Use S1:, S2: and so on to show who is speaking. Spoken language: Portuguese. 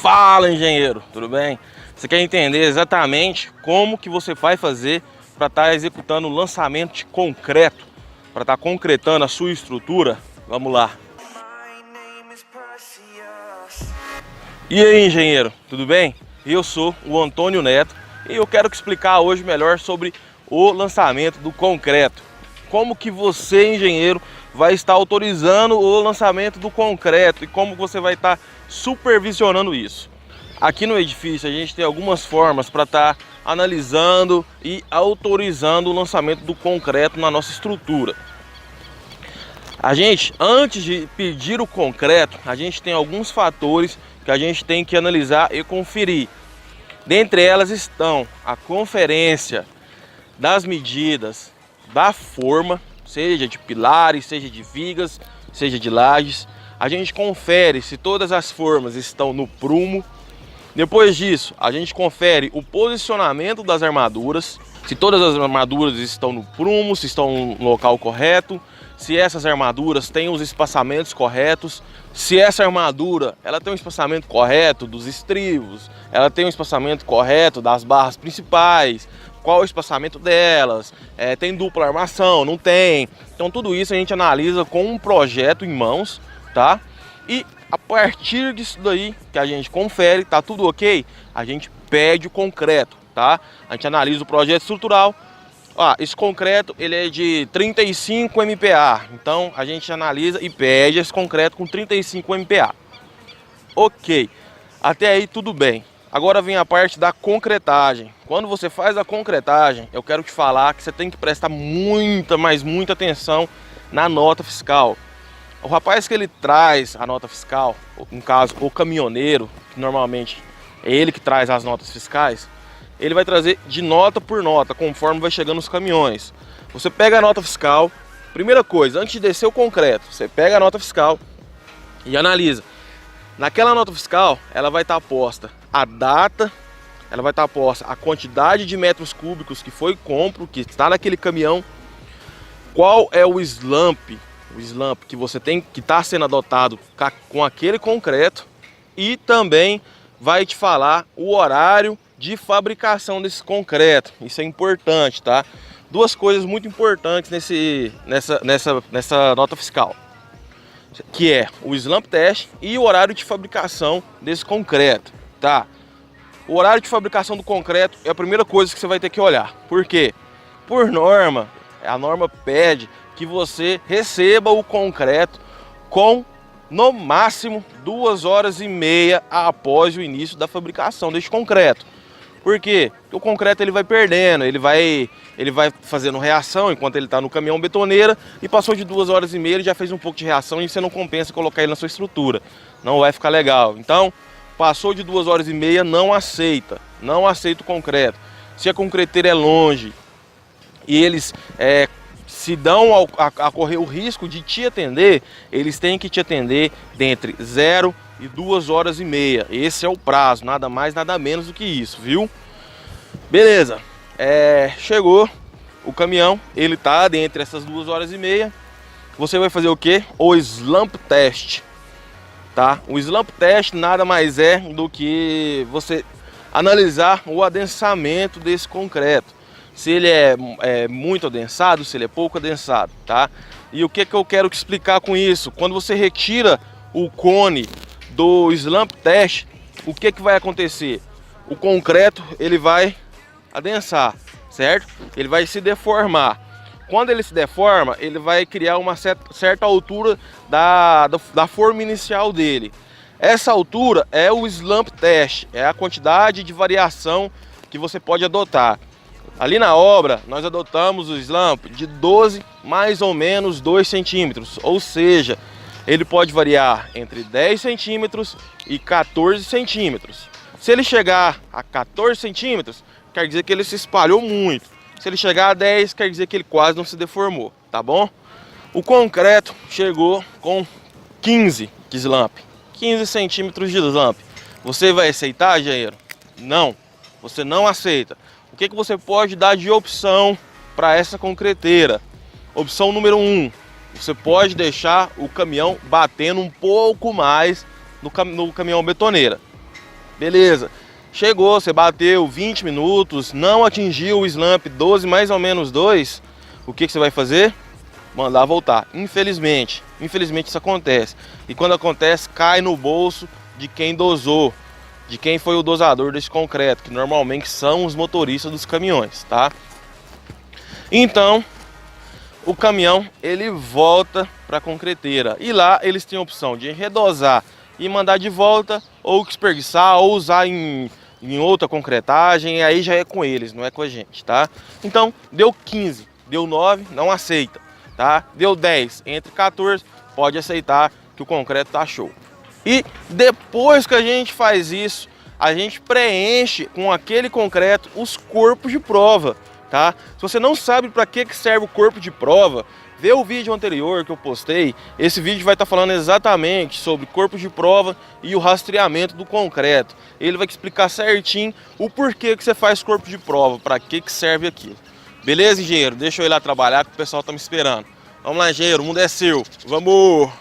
S1: Fala, engenheiro, tudo bem? Você quer entender exatamente como que você vai fazer para estar executando o lançamento de concreto, para estar concretando a sua estrutura? Vamos lá. E aí, engenheiro, tudo bem? Eu sou o Antônio Neto e eu quero te explicar hoje melhor sobre o lançamento do concreto. Como que você, engenheiro, vai estar autorizando o lançamento do concreto e como você vai estar supervisionando isso. Aqui no edifício a gente tem algumas formas para estar analisando e autorizando o lançamento do concreto na nossa estrutura. A gente, antes de pedir o concreto, a gente tem alguns fatores que a gente tem que analisar e conferir. Dentre elas estão a conferência das medidas da forma, seja de pilares, seja de vigas, seja de lajes. A gente confere se todas as formas estão no prumo. Depois disso, a gente confere o posicionamento das armaduras, se todas as armaduras estão no prumo, se estão no local correto, se essas armaduras têm os espaçamentos corretos, se essa armadura ela tem um espaçamento correto dos estribos, ela tem um espaçamento correto das barras principais, qual o espaçamento delas, tem dupla armação, não tem. Então tudo isso a gente analisa com um projeto em mãos, tá? E a partir disso daí que a gente confere, tá tudo ok, a gente pede o concreto, tá? A gente analisa o projeto estrutural. Esse concreto ele é de 35 MPa, então a gente analisa e pede esse concreto com 35 MPa. Ok, até aí tudo bem. Agora vem a parte da concretagem. Quando você faz a concretagem, eu quero te falar que você tem que prestar muita, mas muita atenção na nota fiscal. O rapaz que ele traz a nota fiscal, no caso o caminhoneiro, que normalmente é ele que traz as notas fiscais, ele vai trazer de nota por nota, conforme vai chegando os caminhões. Você pega a nota fiscal, primeira coisa, antes de descer o concreto, você pega a nota fiscal e analisa. Naquela nota fiscal, ela vai estar posta a data, ela vai estar posta a quantidade de metros cúbicos que foi compro, que está naquele caminhão, qual é o slump que você tem que estar sendo adotado com aquele concreto, e também vai te falar o horário de fabricação desse concreto. Isso é importante, tá? Duas coisas muito importantes nessa nota fiscal, que é o slump test e o horário de fabricação desse concreto, tá? O horário de fabricação do concreto é a primeira coisa que você vai ter que olhar. Por quê? Por norma, a norma pede que você receba o concreto com no máximo 2 horas e meia após o início da fabricação deste concreto. Por quê? Porque o concreto ele vai perdendo, ele vai fazendo reação enquanto ele está no caminhão betoneira, e passou de 2 horas e meia ele já fez um pouco de reação e você não compensa colocar ele na sua estrutura. Não vai ficar legal. Então, passou de 2 horas e meia, não aceita o concreto. Se a concreteira é longe e eles se dão a correr o risco de te atender, eles têm que te atender dentre 0 e 2 horas e meia. Esse é o prazo, nada mais, nada menos do que isso, viu? Beleza, chegou o caminhão, ele tá dentre essas 2 horas e meia. Você vai fazer o que? O slump test, tá? O slump test nada mais é do que você analisar o adensamento desse concreto. Se ele é muito adensado, se ele é pouco adensado, tá? E o que eu quero te explicar com isso? Quando você retira o cone do slump test, o que vai acontecer? O concreto ele vai adensar, certo? Ele vai se deformar. Quando ele se deforma, ele vai criar uma certa altura da forma inicial dele. Essa altura é o slump test, é a quantidade de variação que você pode adotar. Ali na obra, nós adotamos o slump de 12 mais ou menos 2 centímetros, ou seja, ele pode variar entre 10 centímetros e 14 centímetros. Se ele chegar a 14 centímetros, quer dizer que ele se espalhou muito. Se ele chegar a 10, quer dizer que ele quase não se deformou, tá bom? O concreto chegou com 15 de slump, 15 centímetros de slump. Você vai aceitar, engenheiro? Não, você não aceita. O que você pode dar de opção para essa concreteira? Opção número 1, você pode deixar o caminhão batendo um pouco mais no caminhão betoneira. Beleza. Chegou, você bateu 20 minutos, não atingiu o slump 12 mais ou menos 2, o que você vai fazer? Mandar voltar. Infelizmente isso acontece. E quando acontece, cai no bolso de quem dosou, de quem foi o dosador desse concreto, que normalmente são os motoristas dos caminhões, tá? Então, o caminhão, ele volta para a concreteira. E lá eles têm a opção de redosar e mandar de volta, ou desperdiçar, ou usar em outra concretagem, aí já é com eles, não é com a gente, tá? Então, deu 15, deu 9, não aceita, tá? Deu 10, entre 14, pode aceitar que o concreto tá show. E depois que a gente faz isso, a gente preenche com aquele concreto os corpos de prova, tá? Se você não sabe para que serve o corpo de prova, vê o vídeo anterior que eu postei. Esse vídeo vai estar falando exatamente sobre corpos de prova e o rastreamento do concreto. Ele vai te explicar certinho o porquê que você faz corpo de prova, para que serve aquilo. Beleza, engenheiro? Deixa eu ir lá trabalhar que o pessoal tá me esperando. Vamos lá, engenheiro, o mundo é seu. Vamos!